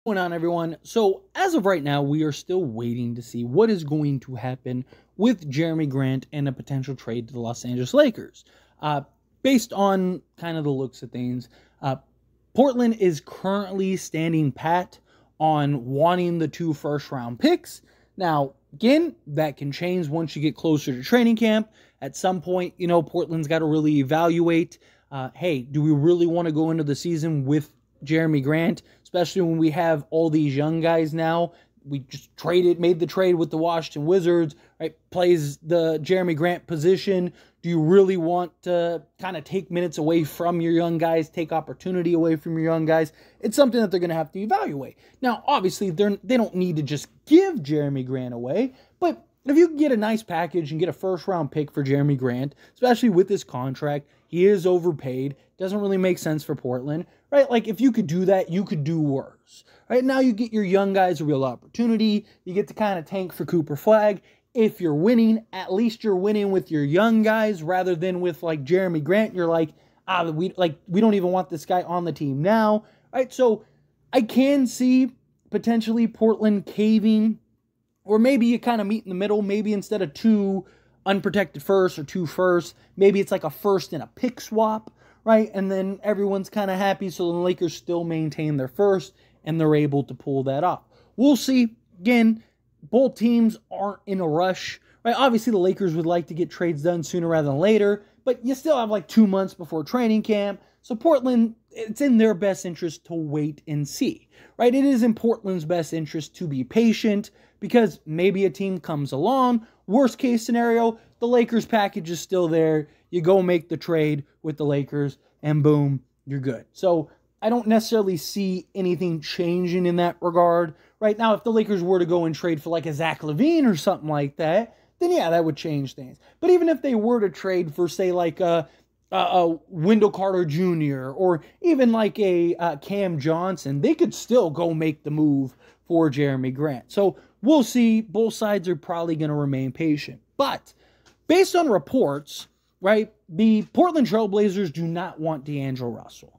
What's going on, everyone? So as of right now, we are still waiting to see what is going to happen with Jerami Grant and a potential trade to the Los Angeles Lakers. Based on kind of the looks of things, Portland is currently standing pat on wanting the 2 first-round picks. Now, again, that can change once you get closer to training camp. At some point, Portland's got to really evaluate, hey, do we really want to go into the season with Jerami Grant, especially when we have all these young guys now? We just made the trade with the Washington Wizards, right? Plays the Jerami Grant position. Do you really want to kind of take minutes away from your young guys, take opportunity away from your young guys? It's something that they're going to have to evaluate. Now, obviously, they don't need to just give Jerami Grant away, but if you can get a nice package and get a first-round pick for Jerami Grant, especially with this contract, he is overpaid. Doesn't really make sense for Portland, right? Like, if you could do that, you could do worse. Right now, you get your young guys a real opportunity. You get to kind of tank for Cooper Flag. If you're winning, at least you're winning with your young guys rather than with, like, Jerami Grant. You're like, we don't even want this guy on the team now, right? So I can see potentially Portland caving, or maybe you kind of meet in the middle. Maybe instead of 2 unprotected firsts or 2 firsts, maybe it's like a first and a pick swap, right? And then everyone's kind of happy, so the Lakers still maintain their first, and they're able to pull that off. We'll see. Again, both teams aren't in a rush, right? Obviously, the Lakers would like to get trades done sooner rather than later, but you still have like 2 months before training camp. So Portland, it's in their best interest to wait and see, right? It is in Portland's best interest to be patient because maybe a team comes along. Worst case scenario, the Lakers package is still there. You go make the trade with the Lakers and boom, you're good. So I don't necessarily see anything changing in that regard. Right now, if the Lakers were to go and trade for like a Zach LaVine or something like that, then yeah, that would change things. But even if they were to trade for, say, like a Wendell Carter Jr. or even like a Cam Johnson, they could still go make the move for Jerami Grant. So we'll see. Both sides are probably going to remain patient. But based on reports, right, the Portland Trailblazers do not want D'Angelo Russell.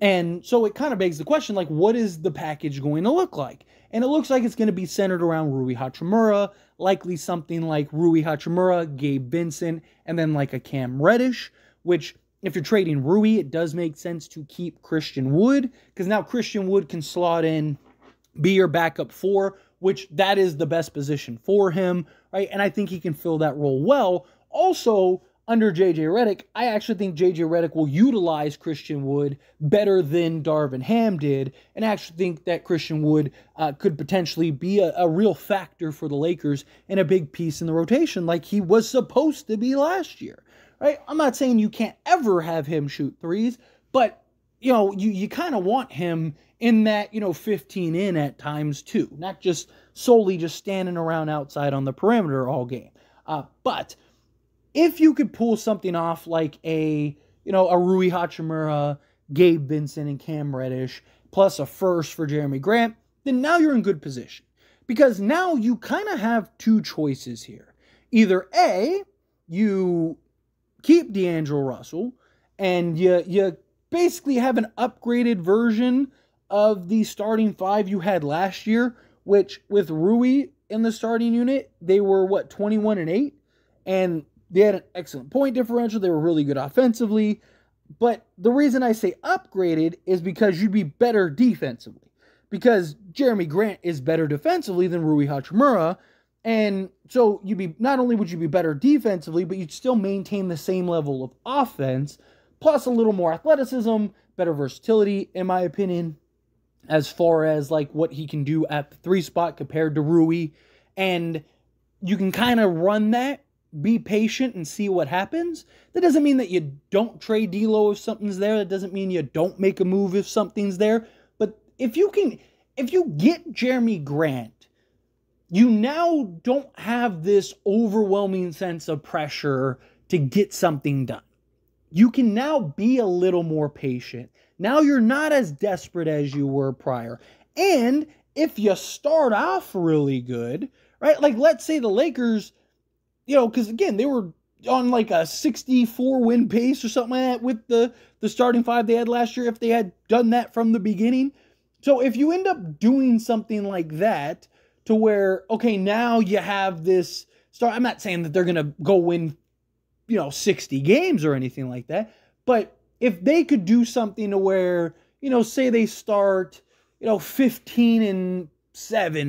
And so it kind of begs the question, like, what is the package going to look like? And it looks like it's going to be centered around Rui Hachimura, likely something like Rui Hachimura, Gabe Vincent, and then like a Cam Reddish, which if you're trading Rui, it does make sense to keep Christian Wood, because now Christian Wood can slot in, be your backup 4, which that is the best position for him, right? And I think he can fill that role well. Also, under J.J. Redick, I actually think J.J. Redick will utilize Christian Wood better than Darvin Ham did, and I actually think that Christian Wood could potentially be a real factor for the Lakers and a big piece in the rotation like he was supposed to be last year, right? I'm not saying you can't ever have him shoot threes, but, you kind of want him in that, 15 in at times too, not just solely just standing around outside on the perimeter all game. But if you could pull something off like a Rui Hachimura, Gabe Vincent, and Cam Reddish, plus a first for Jerami Grant, then now you're in good position. Because now you kind of have 2 choices here. Either A, you keep D'Angelo Russell, and you basically have an upgraded version of the starting 5 you had last year, which with Rui in the starting unit, they were, 21-8? And they had an excellent point differential. They were really good offensively. But the reason I say upgraded is because you'd be better defensively. Because Jerami Grant is better defensively than Rui Hachimura. And so not only would you be better defensively, but you'd still maintain the same level of offense, plus a little more athleticism, better versatility, in my opinion, as far as like what he can do at the 3 spot compared to Rui. And you can kind of run that, be patient, and see what happens. That doesn't mean that you don't trade DLO if something's there. That doesn't mean you don't make a move if something's there. But if you get Jerami Grant, you now don't have this overwhelming sense of pressure to get something done. You can now be a little more patient. Now you're not as desperate as you were prior. And if you start off really good, right? Like, let's say the Lakers, because again, they were on like a 64-win pace or something like that with the starting 5 they had last year if they had done that from the beginning. So if you end up doing something like that to where, okay, now you have this start, I'm not saying that they're going to go win, 60 games or anything like that, but if they could do something to where, say they start, 15-7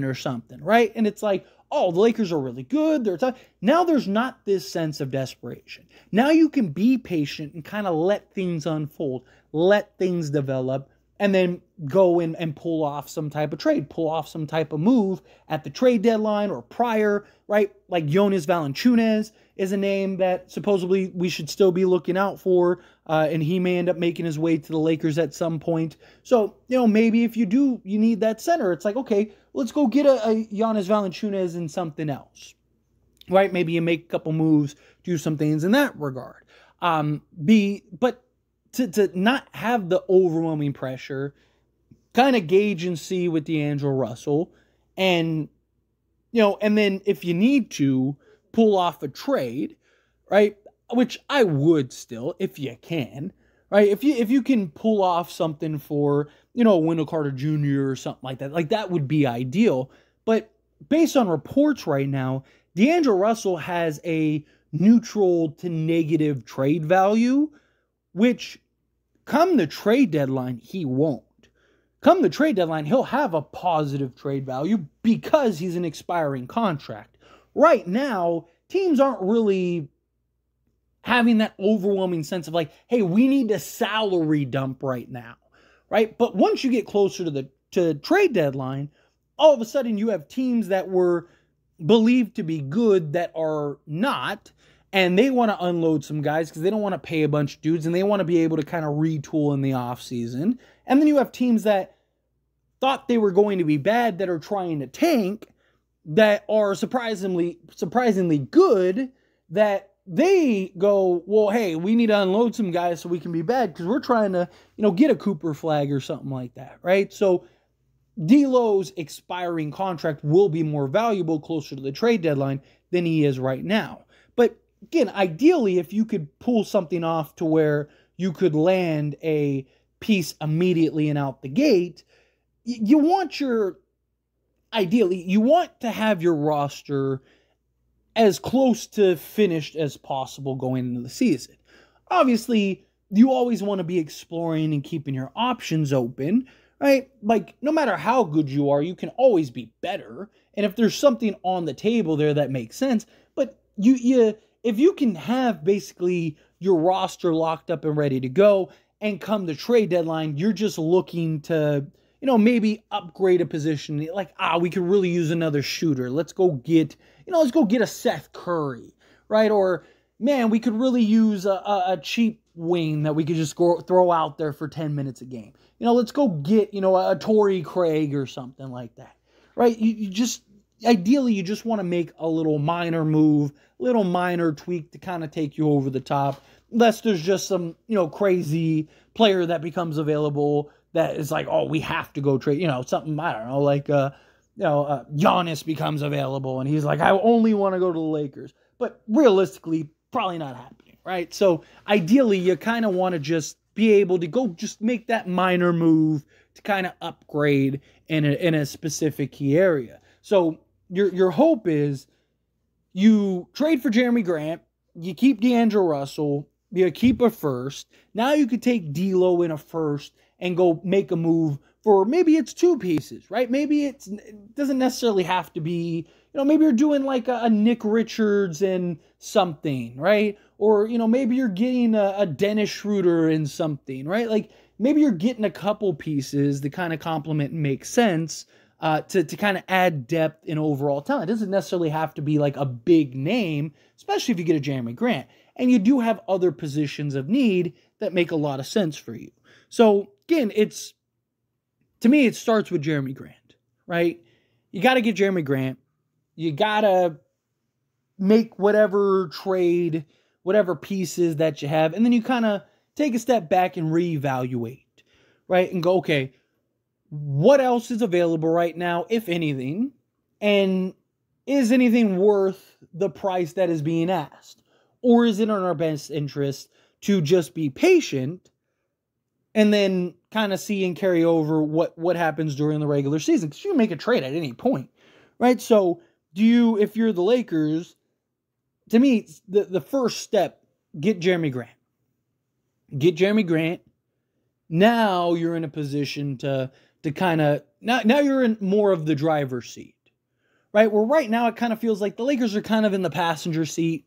or something, right? And it's like, oh, the Lakers are really good. Now there's not this sense of desperation. Now you can be patient and kind of let things unfold, let things develop, and then go in and pull off some type of trade, pull off some type of move at the trade deadline or prior, right? Like Jonas Valanciunas is a name that supposedly we should still be looking out for, and he may end up making his way to the Lakers at some point. So, maybe if you need that center, it's like, okay, let's go get a Jonas Valanciunas and something else, right? Maybe you make a couple moves, do some things in that regard. But to not have the overwhelming pressure, kind of gauge and see with D'Angelo Russell, and and then if you need to pull off a trade, right? Which I would still, if you can, right? If you can pull off something for Wendell Carter Jr. or something like that would be ideal. But based on reports right now, D'Angelo Russell has a neutral to negative trade value, which come the trade deadline, he won't. Come the trade deadline, he'll have a positive trade value because he's an expiring contract. Right now, teams aren't really having that overwhelming sense of like, hey, we need a salary dump right now, right? But once you get closer to the trade deadline, all of a sudden you have teams that were believed to be good that are not, and they want to unload some guys because they don't want to pay a bunch of dudes, and they want to be able to kind of retool in the offseason. And then you have teams that thought they were going to be bad that are trying to tank, that are surprisingly good, that they go, well, hey, we need to unload some guys so we can be bad because we're trying to, get a Cooper flag or something like that, right? So D'Lo's expiring contract will be more valuable closer to the trade deadline than he is right now. But again, ideally, if you could pull something off to where you could land a piece immediately and out the gate, you want to have your roster as close to finished as possible going into the season. Obviously, you always want to be exploring and keeping your options open, right? Like, no matter how good you are, you can always be better. And if there's something on the table there that makes sense, but if you can have basically your roster locked up and ready to go, and come the trade deadline, you're just looking to, maybe upgrade a position. Like, we could really use another shooter. Let's go get a Seth Curry, right? Or, man, we could really use a cheap wing that we could just throw out there for 10 minutes a game. Let's go get, a Torrey Craig or something like that, right? Ideally, you just want to make a little minor move, little minor tweak to kind of take you over the top, unless there's just some, crazy player that becomes available that is like, oh, we have to go trade, something, I don't know, like, Giannis becomes available and he's like, I only want to go to the Lakers. But realistically, probably not happening, right? So ideally, you kind of want to just be able to go just make that minor move to kind of upgrade in a specific key area. So your hope is you trade for Jerami Grant, you keep D'Angelo Russell, you keep a first. Now you could take D'Lo in a first and go make a move for maybe it's two pieces, right? Maybe it doesn't necessarily have to be, maybe you're doing like a Nick Richards and something, right? Or, maybe you're getting a Dennis Schroeder in something, right? Like maybe you're getting a couple pieces that kind of complement and make sense to kind of add depth and overall talent. It doesn't necessarily have to be like a big name, especially if you get a Jerami Grant. And you do have other positions of need that make a lot of sense for you. So again, to me, it starts with Jerami Grant, right? You got to get Jerami Grant. You got to make whatever trade, whatever pieces that you have, and then you kind of take a step back and reevaluate, right? And go, okay, what else is available right now, if anything? And is anything worth the price that is being asked? Or is it in our best interest to just be patient and then kind of see and carry over what happens during the regular season, because you can make a trade at any point, right? So if you're the Lakers, to me, the first step, get Jerami Grant. Get Jerami Grant. Now you're in a position to kind of, now you're in more of the driver's seat, right? Where right now it kind of feels like the Lakers are kind of in the passenger seat.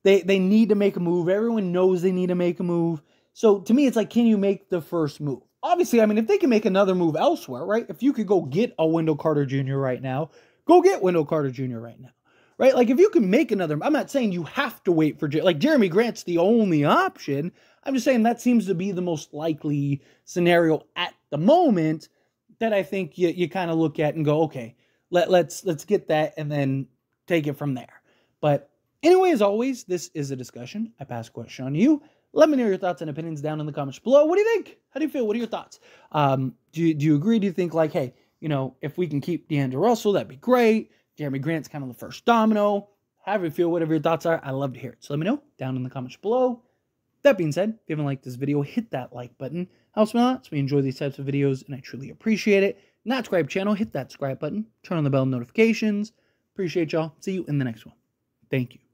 They need to make a move. Everyone knows they need to make a move. So to me, it's like, can you make the first move? Obviously, I mean, if they can make another move elsewhere, right? If you could go get a Wendell Carter Jr. right now, go get Wendell Carter Jr. right now, right? Like, if you can make another, I'm not saying you have to wait for, like, Jerami Grant's the only option. I'm just saying that seems to be the most likely scenario at the moment that I think you kind of look at and go, okay, let's get that and then take it from there. But anyway, as always, this is a discussion. I pass a question on to you. Let me know your thoughts and opinions down in the comments below. What do you think? How do you feel? What are your thoughts? Do you agree? Do you think, like, hey, if we can keep D'Angelo Russell, that'd be great. Jerami Grant's kind of the first domino. However you feel, whatever your thoughts are, I love to hear it. So let me know down in the comments below. That being said, if you haven't liked this video, hit that like button. Helps me a lot, so we enjoy these types of videos, and I truly appreciate it. Not subscribe channel, hit that subscribe button. Turn on the bell notifications. Appreciate y'all. See you in the next one. Thank you.